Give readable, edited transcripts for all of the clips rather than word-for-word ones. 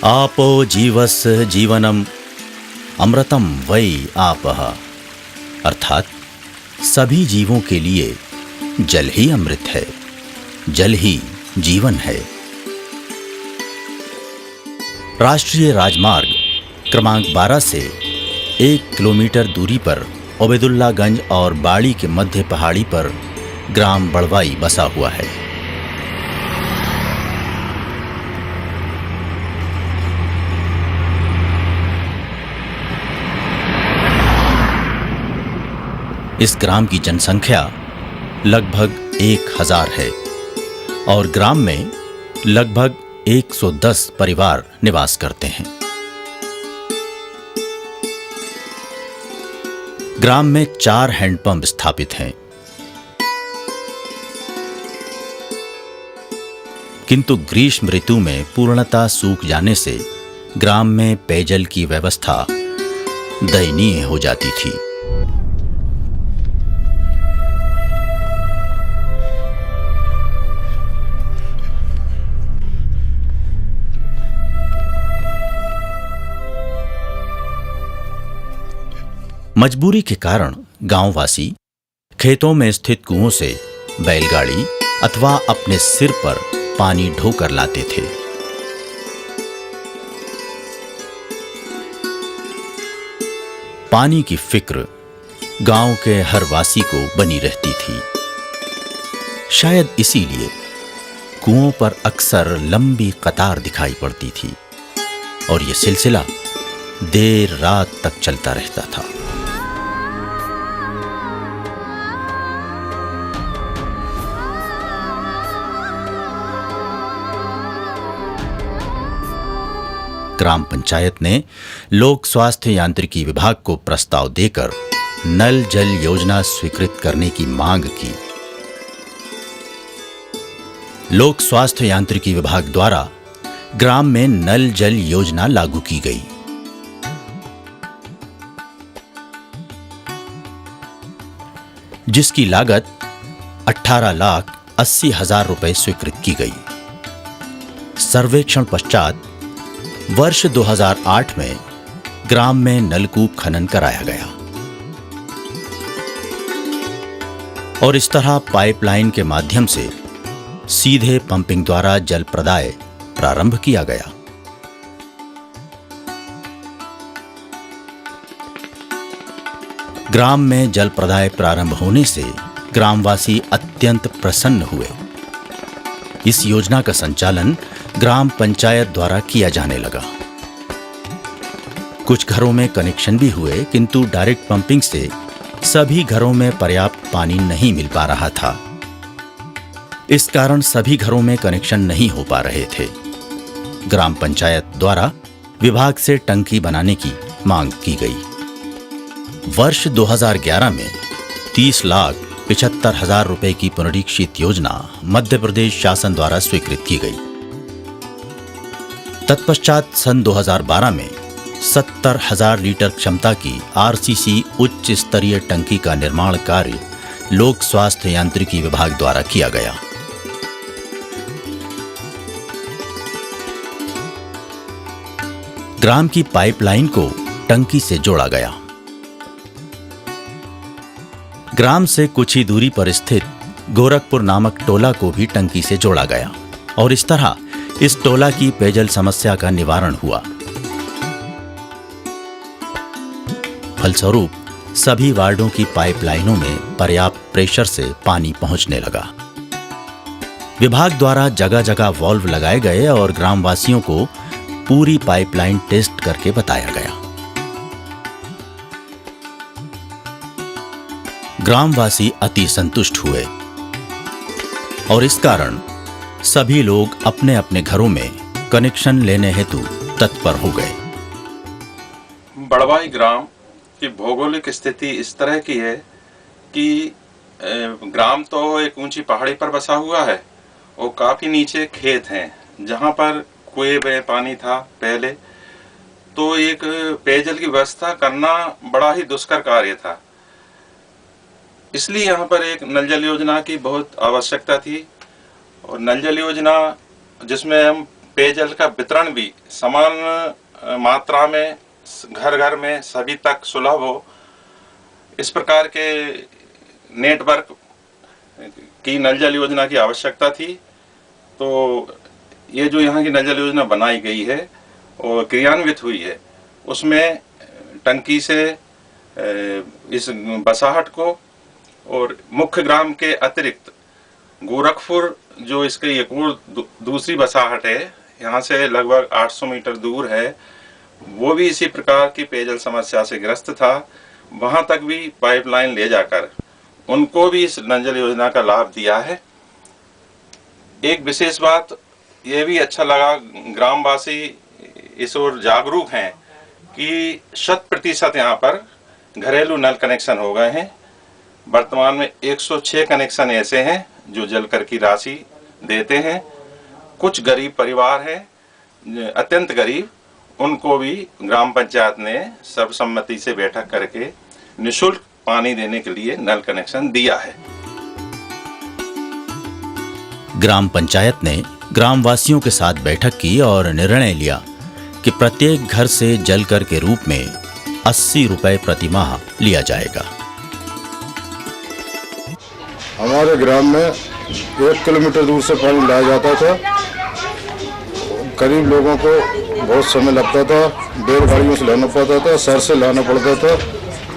आपो जीवस्य जीवनम अमृतम वै आपः। अर्थात सभी जीवों के लिए जल ही अमृत है, जल ही जीवन है। राष्ट्रीय राजमार्ग क्रमांक 12 से 1 किलोमीटर दूरी पर ओबेदुल्लागंज और बाड़ी के मध्य पहाड़ी पर ग्राम बड़वाई बसा हुआ है। इस ग्राम की जनसंख्या लगभग 1000 है और ग्राम में लगभग 110 परिवार निवास करते हैं। ग्राम में 4 हैंडपंप स्थापित हैं, किंतु ग्रीष्म ऋतु में पूर्णतः सूख जाने से ग्राम में पेयजल की व्यवस्था दयनीय हो जाती थी। मजबूरी के कारण गांववासी खेतों में स्थित कुओं से बैलगाड़ी अथवा अपने सिर पर पानी ढोकर लाते थे। पानी की फिक्र गांव के हर वासी को बनी रहती थी। शायद इसीलिए कुओं पर अक्सर लंबी कतार दिखाई पड़ती थी और यह सिलसिला देर रात तक चलता रहता था। ग्राम पंचायत ने लोक स्वास्थ्य यांत्रिकी विभाग को प्रस्ताव देकर नल जल योजना स्वीकृत करने की मांग की। लोक स्वास्थ्य यांत्रिकी विभाग द्वारा ग्राम में नल जल योजना लागू की गई। जिसकी लागत 18,80,000 रुपए स्वीकृत की गई। सर्वेक्षण पश्चात वर्ष 2008 में ग्राम में नलकूप खनन कराया गया और इस तरह पाइपलाइन के माध्यम से सीधे पंपिंग द्वारा जल प्रदाय प्रारंभ किया गया। ग्राम में जल प्रदाय प्रारंभ होने से ग्रामवासी अत्यंत प्रसन्न हुए। इस योजना का संचालन ग्राम पंचायत द्वारा किया जाने लगा। कुछ घरों में कनेक्शन भी हुए, किंतु डायरेक्ट पंपिंग से सभी घरों में पर्याप्त पानी नहीं मिल पा रहा था। इस कारण सभी घरों में कनेक्शन नहीं हो पा रहे थे। ग्राम पंचायत द्वारा विभाग से टंकी बनाने की मांग की गई। वर्ष 2011 में 30,75,000 रुपए की पुनरीक्षित योजना मध्य प्रदेश शासन द्वारा स्वीकृत की गई। तत्पश्चात सन 2012 में 70,000 लीटर क्षमता की आरसीसी उच्च स्तरीय टंकी का निर्माण कार्य लोक स्वास्थ्य यांत्रिकी विभाग द्वारा किया गया। ग्राम की पाइपलाइन को टंकी से जोड़ा गया। ग्राम से कुछ ही दूरी पर स्थित गोरखपुर नामक टोला को भी टंकी से जोड़ा गया और इस तरह इस टोला की पेयजल समस्या का निवारण हुआ। फलस्वरूप सभी वार्डों की पाइपलाइनों में पर्याप्त प्रेशर से पानी पहुंचने लगा। विभाग द्वारा जगह जगह वाल्व लगाए गए और ग्रामवासियों को पूरी पाइपलाइन टेस्ट करके बताया गया। ग्रामवासी अति संतुष्ट हुए और इस कारण सभी लोग अपने अपने घरों में कनेक्शन लेने हेतु तत्पर हो गए। बड़वाई ग्राम की भौगोलिक स्थिति इस तरह की है कि ग्राम तो एक ऊंची पहाड़ी पर बसा हुआ है और काफी नीचे खेत हैं, जहां पर कुएं में पानी था पहले, तो एक पेयजल की व्यवस्था करना बड़ा ही दुष्कर कार्य था। इसलिए यहाँ पर एक नल जल योजना की बहुत आवश्यकता थी और नल जल योजना जिसमें हम पेयजल का वितरण भी समान मात्रा में घर घर में सभी तक सुलभ हो, इस प्रकार के नेटवर्क की नल जल योजना की आवश्यकता थी। तो ये जो यहाँ की नल जल योजना बनाई गई है और क्रियान्वित हुई है, उसमें टंकी से इस बसाहट को और मुख्य ग्राम के अतिरिक्त गोरखपुर जो इसकी एक और दूसरी बसाहट है, यहाँ से लगभग 800 मीटर दूर है, वो भी इसी प्रकार की पेयजल समस्या से ग्रस्त था। वहाँ तक भी पाइपलाइन ले जाकर उनको भी इस नल जल योजना का लाभ दिया है। एक विशेष बात ये भी अच्छा लगा, ग्रामवासी इस ओर जागरूक हैं कि 100% यहाँ पर घरेलू नल कनेक्शन हो गए हैं। वर्तमान में 106 कनेक्शन ऐसे हैं जो जल कर की राशि देते हैं। कुछ गरीब परिवार हैं, अत्यंत गरीब, उनको भी ग्राम पंचायत ने सर्वसम्मति से बैठक करके निःशुल्क पानी देने के लिए नल कनेक्शन दिया है। ग्राम पंचायत ने ग्रामवासियों के साथ बैठक की और निर्णय लिया कि प्रत्येक घर से जल कर के रूप में 80 रुपए प्रति माह लिया जाएगा। हमारे ग्राम में 1 किलोमीटर दूर से पानी लाया जाता था। गरीब लोगों को बहुत समय लगता था, बैलगाड़ियों से लाना पड़ता था, सर से लाना पड़ता था।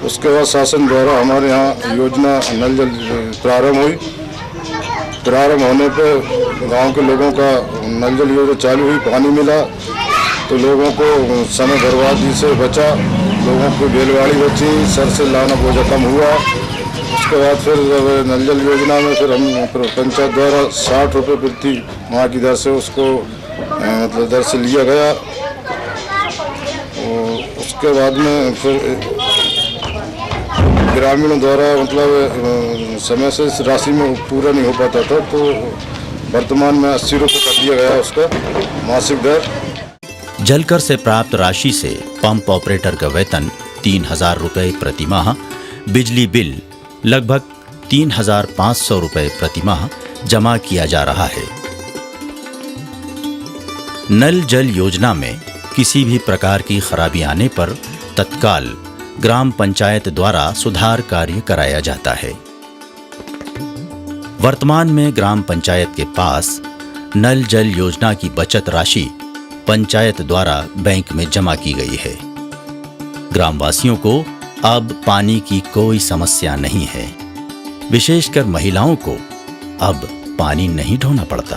उसके बाद शासन द्वारा हमारे यहाँ योजना नल जल प्रारंभ हुई। प्रारंभ होने पर गांव के लोगों का नल जल योजना चालू हुई, पानी मिला तो लोगों को समय बर्बादी से बचा, लोगों की बैलगाड़ी बची, सर से लाना बोझा कम हुआ। उसके बाद फिर नल जल योजना में फिर हम पंचायत द्वारा 60 रुपये प्रति माह की दर से उसको मतलब दर से लिया गया। उसके बाद में फिर ग्रामीणों द्वारा मतलब समय से इस राशि में पूरा नहीं हो पाता था, तो वर्तमान में 80 रुपये कर दिया गया उसका मासिक दर। जलकर से प्राप्त राशि से पंप ऑपरेटर का वेतन 3000 रुपये प्रति माह, बिजली बिल लगभग 3500 रुपये प्रति माह जमा किया जा रहा है। नल जल योजना में किसी भी प्रकार की खराबी आने पर तत्काल ग्राम पंचायत द्वारा सुधार कार्य कराया जाता है। वर्तमान में ग्राम पंचायत के पास नल जल योजना की बचत राशि पंचायत द्वारा बैंक में जमा की गई है। ग्रामवासियों को अब पानी की कोई समस्या नहीं है। विशेषकर महिलाओं को अब पानी नहीं ढोना पड़ता।